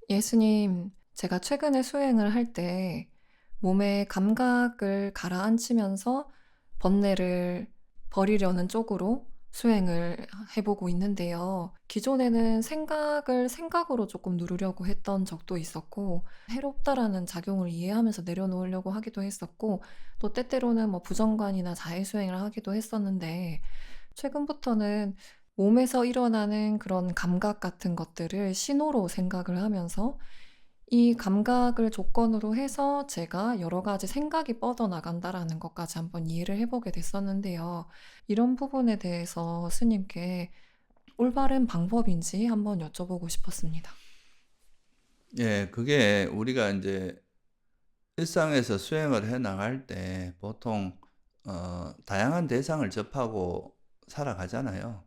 예수님, 제가 최근에 수행을 할 때 몸의 감각을 가라앉히면서 번뇌를 버리려는 쪽으로 수행을 해보고 있는데요. 기존에는 생각을 생각으로 조금 누르려고 했던 적도 있었고, 해롭다라는 작용을 이해하면서 내려놓으려고 하기도 했었고, 또 때때로는 뭐 부정관이나 자해수행을 하기도 했었는데, 최근부터는 몸에서 일어나는 그런 감각 같은 것들을 신호로 생각을 하면서 이 감각을 조건으로 해서 제가 여러 가지 생각이 뻗어나간다라는 것까지 한번 이해를 해보게 됐었는데요. 이런 부분에 대해서 스님께 올바른 방법인지 한번 여쭤보고 싶었습니다. 예, 그게 우리가 이제 일상에서 수행을 해 나갈 때 보통 다양한 대상을 접하고 살아가잖아요.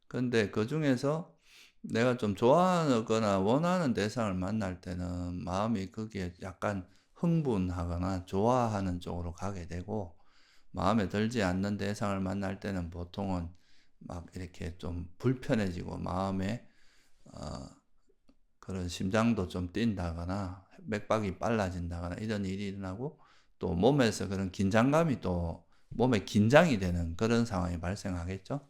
근데 그중에서 내가 좀 좋아하거나 원하는 대상을 만날 때는 마음이 거기에 약간 흥분하거나 좋아하는 쪽으로 가게 되고, 마음에 들지 않는 대상을 만날 때는 보통은 막 이렇게 좀 불편해지고 마음에 어 그런 심장도 좀 뛴다거나 맥박이 빨라진다거나 이런 일이 일어나고, 또 몸에서 그런 긴장감이 또 몸에 긴장이 되는 그런 상황이 발생하겠죠.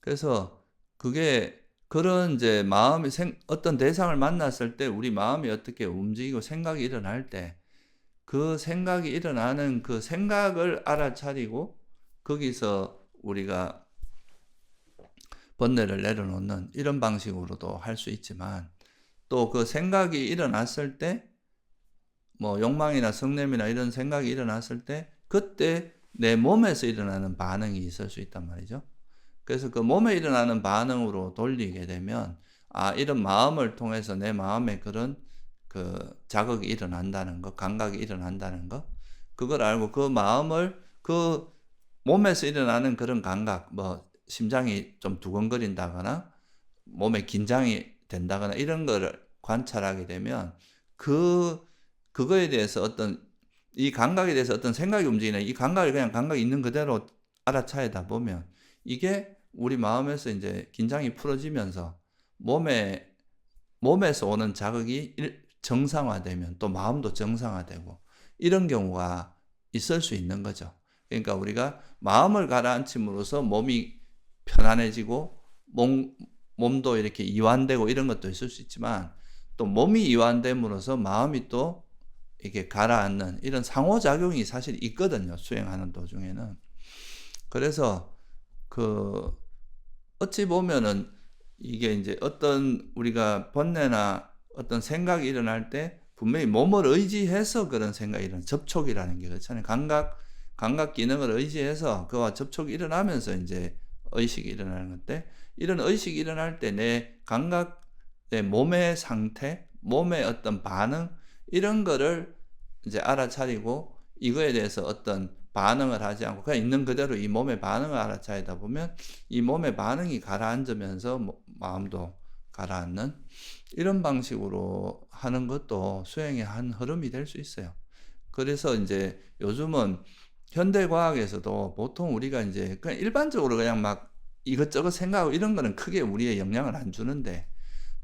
그래서 그게 그런 이제 마음이 어떤 대상을 만났을 때 우리 마음이 어떻게 움직이고 생각이 일어날 때 그 생각이 일어나는 그 생각을 알아차리고 거기서 우리가 번뇌를 내려놓는 이런 방식으로도 할 수 있지만, 또 그 생각이 일어났을 때 뭐 욕망이나 성냄이나 이런 생각이 일어났을 때 그때 내 몸에서 일어나는 반응이 있을 수 있단 말이죠. 그래서 그 몸에 일어나는 반응으로 돌리게 되면, 아, 이런 마음을 통해서 내 마음에 그런 그 자극이 일어난다는 거, 감각이 일어난다는 거, 그걸 알고 그 마음을 그 몸에서 일어나는 그런 감각, 뭐 심장이 좀 두근거린다거나 몸에 긴장이 된다거나 이런 거를 관찰하게 되면 그 그거에 대해서 어떤 이 감각에 대해서 어떤 생각이 움직이는 이 감각을 그냥 감각이 있는 그대로 알아차리다 보면 이게 우리 마음에서 이제 긴장이 풀어지면서 몸에서 오는 자극이 정상화되면 또 마음도 정상화되고 이런 경우가 있을 수 있는 거죠. 그러니까 우리가 마음을 가라앉힘으로써 몸이 편안해지고 몸도 이렇게 이완되고 이런 것도 있을 수 있지만, 또 몸이 이완됨으로써 마음이 또 이렇게 가라앉는 이런 상호작용이 사실 있거든요, 수행하는 도중에는. 그래서 그 어찌 보면은 이게 이제 어떤 우리가 번뇌나 어떤 생각이 일어날 때 분명히 몸을 의지해서 그런 생각이 일어나는 접촉이라는 게 그렇잖아요. 감각 기능을 의지해서 그와 접촉이 일어나면서 이제 의식이 일어나는 건데, 이런 의식이 일어날 때 내 감각, 내 몸의 상태, 몸의 어떤 반응 이런 거를 이제 알아차리고 이거에 대해서 어떤 반응을 하지 않고 그냥 있는 그대로 이 몸의 반응을 알아차리다 보면 이 몸의 반응이 가라앉으면서 마음도 가라앉는 이런 방식으로 하는 것도 수행의 한 흐름이 될 수 있어요. 그래서 이제 요즘은 현대 과학에서도 보통 우리가 이제 그냥 일반적으로 그냥 막 이것저것 생각하고 이런 거는 크게 우리의 영향을 안 주는데,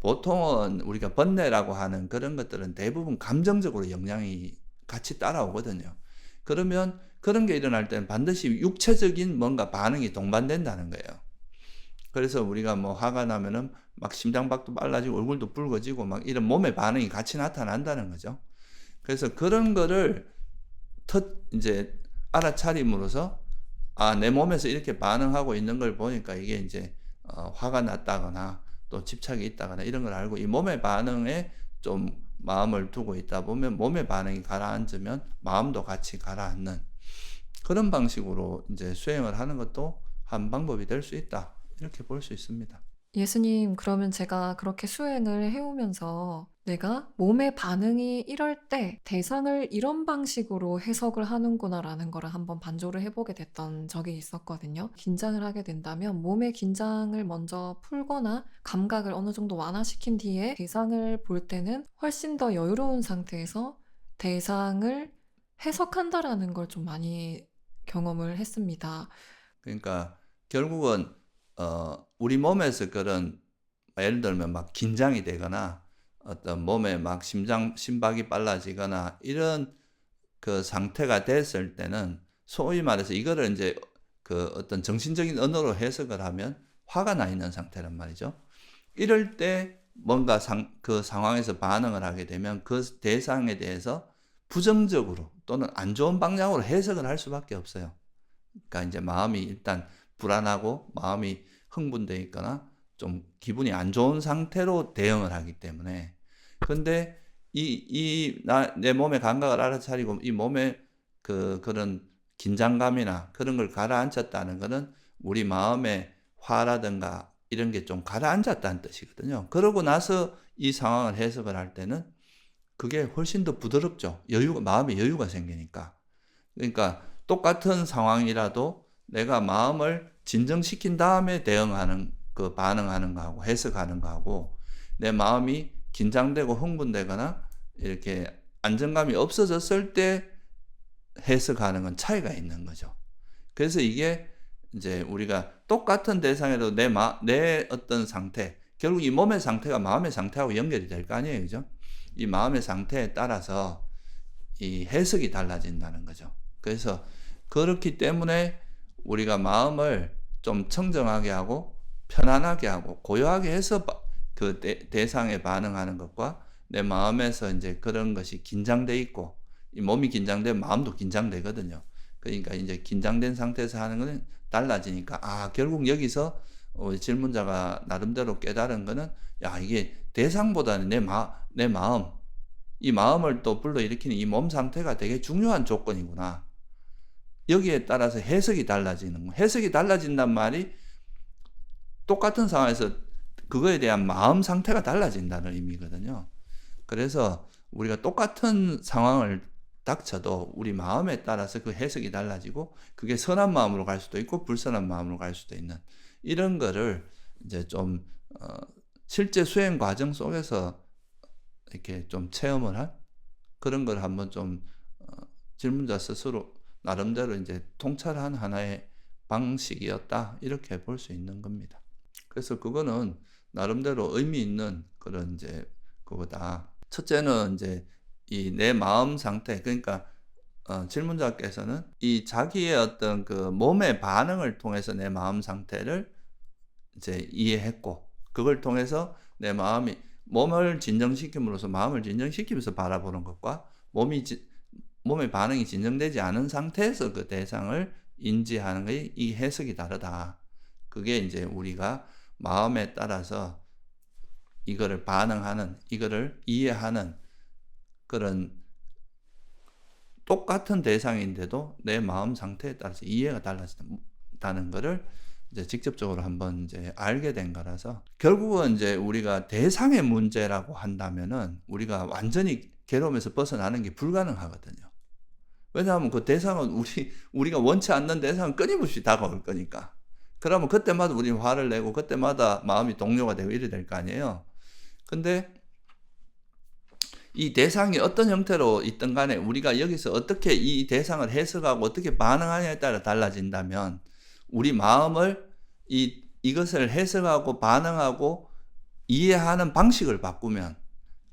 보통은 우리가 번뇌라고 하는 그런 것들은 대부분 감정적으로 영향이 같이 따라오거든요. 그러면 그런 게 일어날 때는 반드시 육체적인 뭔가 반응이 동반된다는 거예요. 그래서 우리가 뭐 화가 나면은 막 심장박도 빨라지고 얼굴도 붉어지고 막 이런 몸의 반응이 같이 나타난다는 거죠. 그래서 그런 거를 이제 알아차림으로써, 아, 내 몸에서 이렇게 반응하고 있는 걸 보니까 이게 이제 화가 났다거나 또 집착이 있다거나 이런 걸 알고 이 몸의 반응에 좀 마음을 두고 있다 보면 몸의 반응이 가라앉으면 마음도 같이 가라앉는 그런 방식으로 이제 수행을 하는 것도 한 방법이 될 수 있다. 이렇게 볼 수 있습니다. 예수님, 그러면 제가 그렇게 수행을 해오면서 내가 몸의 반응이 이럴 때 대상을 이런 방식으로 해석을 하는구나라는 거를 한번 반조를 해보게 됐던 적이 있었거든요. 긴장을 하게 된다면 몸의 긴장을 먼저 풀거나 감각을 어느 정도 완화시킨 뒤에 대상을 볼 때는 훨씬 더 여유로운 상태에서 대상을 해석한다라는 걸 좀 많이 경험을 했습니다. 그러니까 결국은 우리 몸에서 그런 예를 들면 막 긴장이 되거나 어떤 몸에 막 심박이 빨라지거나 이런 그 상태가 됐을 때는 소위 말해서 이거를 인제 그 어떤 정신적인 언어로 해석을 하면 화가 나 있는 상태란 말이죠. 이럴 때 뭔가 그 상황에서 반응을 하게 되면 그 대상에 대해서 부정적으로 또는 안 좋은 방향으로 해석을 할 수밖에 없어요. 그러니까 인제 마음이 일단 불안하고 마음이 흥분돼 있거나 좀 기분이 안 좋은 상태로 대응을 하기 때문에. 근데 내 몸의 감각을 알아차리고 이 몸의 그런 긴장감이나 그런 걸 가라앉혔다는 거는 우리 마음의 화라든가 이런 게 좀 가라앉았다는 뜻이거든요. 그러고 나서 이 상황을 해석을 할 때는 그게 훨씬 더 부드럽죠. 마음에 여유가 생기니까. 그러니까 똑같은 상황이라도 내가 마음을 진정시킨 다음에 반응하는 거하고 해석하는 거하고 내 마음이 긴장되고 흥분되거나 이렇게 안정감이 없어졌을 때 해석하는 건 차이가 있는 거죠. 그래서 이게 이제 우리가 똑같은 대상에도 내 어떤 상태, 결국 이 몸의 상태가 마음의 상태하고 연결이 될 거 아니에요. 그죠? 이 마음의 상태에 따라서 이 해석이 달라진다는 거죠. 그래서 그렇기 때문에 우리가 마음을 좀 청정하게 하고 편안하게 하고 고요하게 해서 그 대상에 반응하는 것과 내 마음에서 이제 그런 것이 긴장돼 있고 이 몸이 긴장되면 마음도 긴장되거든요. 그러니까 이제 긴장된 상태에서 하는 것은 달라지니까 결국 여기서 질문자가 나름대로 깨달은 거는 이게 대상보다는 내 마음, 이 마음을 또 불러일으키는 이 몸 상태가 되게 중요한 조건이구나. 여기에 따라서 해석이 달라지는 거. 해석이 달라진단 말이 똑같은 상황에서 그거에 대한 마음 상태가 달라진다는 의미거든요. 그래서 우리가 똑같은 상황을 닥쳐도 우리 마음에 따라서 그 해석이 달라지고 그게 선한 마음으로 갈 수도 있고 불선한 마음으로 갈 수도 있는 이런 거를 이제 좀 실제 수행 과정 속에서 이렇게 좀 체험을 한 그런 걸 한번 좀 질문자 스스로 나름대로 이제 통찰한 하나의 방식이었다 이렇게 볼 수 있는 겁니다. 그래서 그거는 나름대로 의미 있는 그런 이제 그거다. 첫째는 이제 이 내 마음 상태, 그러니까 질문자께서는 이 자기의 어떤 그 몸의 반응을 통해서 내 마음 상태를 이제 이해했고 그걸 통해서 내 몸을 진정시킴으로써 마음을 진정시키면서 바라보는 것과 몸의 반응이 진정되지 않은 상태에서 그 대상을 인지하는 것이 이 해석이 다르다. 그게 이제 우리가 마음에 따라서 이거를 이거를 이해하는 그런 똑같은 대상인데도 내 마음 상태에 따라서 이해가 달라진다는 거를 이제 직접적으로 한번 이제 알게 된 거라서 결국은 이제 우리가 대상의 문제라고 한다면은 우리가 완전히 괴로움에서 벗어나는 게 불가능하거든요. 왜냐하면 그 대상은 우리가 원치 않는 대상은 끊임없이 다가올 거니까. 그러면 그때마다 우리는 화를 내고 그때마다 마음이 동요가 되고 이래 될 거 아니에요. 근데 이 대상이 어떤 형태로 있든 간에 우리가 여기서 어떻게 이 대상을 해석하고 어떻게 반응하냐에 따라 달라진다면 우리 마음을 이것을 해석하고 반응하고 이해하는 방식을 바꾸면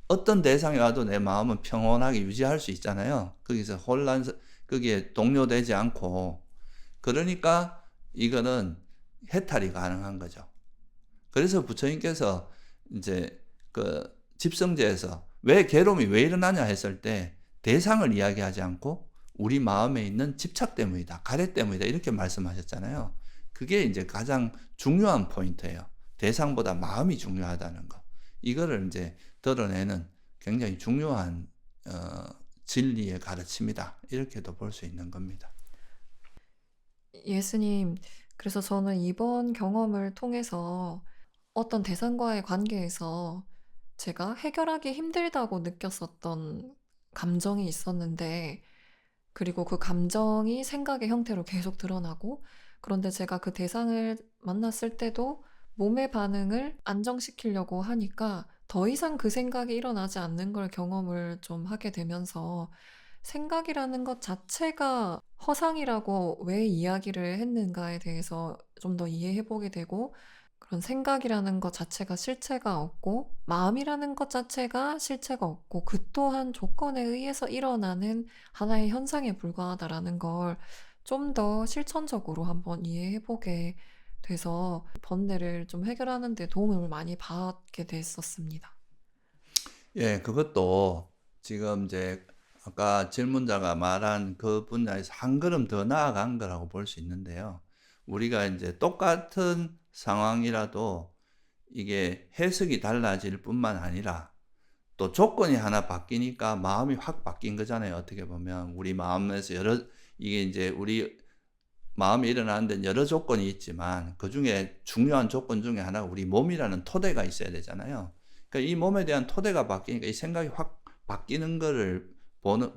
어떤 대상이 와도 내 마음은 평온하게 유지할 수 있잖아요. 거기서 거기에 동요되지 않고. 그러니까 이거는 해탈이 가능한 거죠. 그래서 부처님께서 이제 그 집성제에서 왜 괴로움이 왜 일어나냐 했을 때 대상을 이야기하지 않고 우리 마음에 있는 집착 때문이다, 가래 때문이다 이렇게 말씀하셨잖아요. 그게 이제 가장 중요한 포인트예요. 대상보다 마음이 중요하다는 거. 이거를 이제 드러내는 굉장히 중요한 진리의 가르침이다. 이렇게도 볼 수 있는 겁니다. 예수님, 그래서 저는 이번 경험을 통해서 어떤 대상과의 관계에서 제가 해결하기 힘들다고 느꼈었던 감정이 있었는데, 그리고 그 감정이 생각의 형태로 계속 드러나고, 그런데 제가 그 대상을 만났을 때도 몸의 반응을 안정시키려고 하니까 더 이상 그 생각이 일어나지 않는 걸 경험을 좀 하게 되면서 생각이라는 것 자체가 허상이라고 왜 이야기를 했는가에 대해서 좀 더 이해해 보게 되고, 그런 생각이라는 것 자체가 실체가 없고 마음이라는 것 자체가 실체가 없고 그 또한 조건에 의해서 일어나는 하나의 현상에 불과하다라는 걸 좀 더 실천적으로 한번 이해해 보게 돼서 번뇌를 좀 해결하는 데 도움을 많이 받게 됐었습니다. 예, 그것도 지금 이제 아까 질문자가 말한 그 분야에서 한 걸음 더 나아간 거라고 볼 수 있는데요. 우리가 이제 똑같은 상황이라도 이게 해석이 달라질 뿐만 아니라 또 조건이 하나 바뀌니까 마음이 확 바뀐 거잖아요. 어떻게 보면 우리 마음에서 이게 이제 우리 마음이 일어나는 데는 여러 조건이 있지만 그중에 중요한 조건 중에 하나가 우리 몸이라는 토대가 있어야 되잖아요. 그러니까 이 몸에 대한 토대가 바뀌니까 이 생각이 확 바뀌는 거를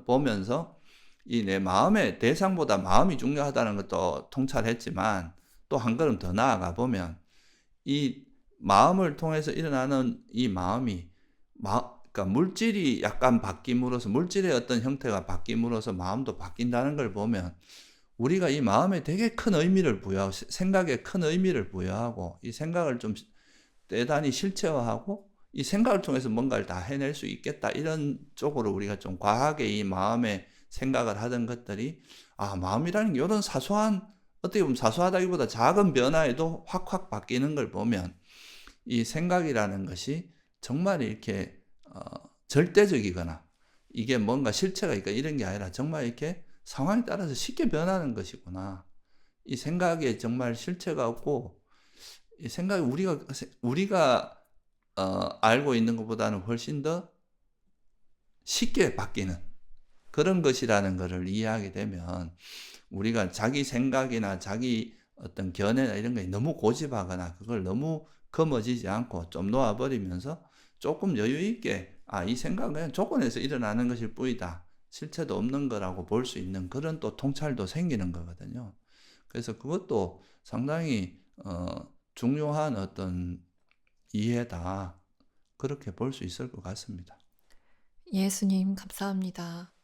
보면서 이 내 마음의 대상보다 마음이 중요하다는 것도 통찰했지만 또 한 걸음 더 나아가 보면 이 마음을 통해서 일어나는 이 마음이 그러니까 물질이 약간 바뀜으로써 물질의 어떤 형태가 바뀜으로써 마음도 바뀐다는 걸 보면 우리가 이 마음에 되게 큰 의미를 부여하고 생각에 큰 의미를 부여하고 이 생각을 좀 대단히 실체화하고 이 생각을 통해서 뭔가를 다 해낼 수 있겠다 이런 쪽으로 우리가 좀 과하게 이 마음의 생각을 하던 것들이 마음이라는 게 이런 사소한 어떻게 보면 사소하다기보다 작은 변화에도 확확 바뀌는 걸 보면 이 생각이라는 것이 정말 이렇게 절대적이거나 이게 뭔가 실체가 있거나 이런 게 아니라 정말 이렇게 상황에 따라서 쉽게 변하는 것이구나. 이 생각에 정말 실체가 없고 이 생각이 우리가 알고 있는 것보다는 훨씬 더 쉽게 바뀌는 그런 것이라는 것을 이해하게 되면 우리가 자기 생각이나 자기 어떤 견해나 이런 거에 너무 고집하거나 그걸 너무 거머쥐지 않고 좀 놓아버리면서 조금 여유 있게 이 생각은 그냥 조건에서 일어나는 것일 뿐이다. 실체도 없는 거라고 볼 수 있는 그런 또 통찰도 생기는 거거든요. 그래서 그것도 상당히 중요한 어떤 이해다. 그렇게 볼 수 있을 것 같습니다. 예수님 감사합니다.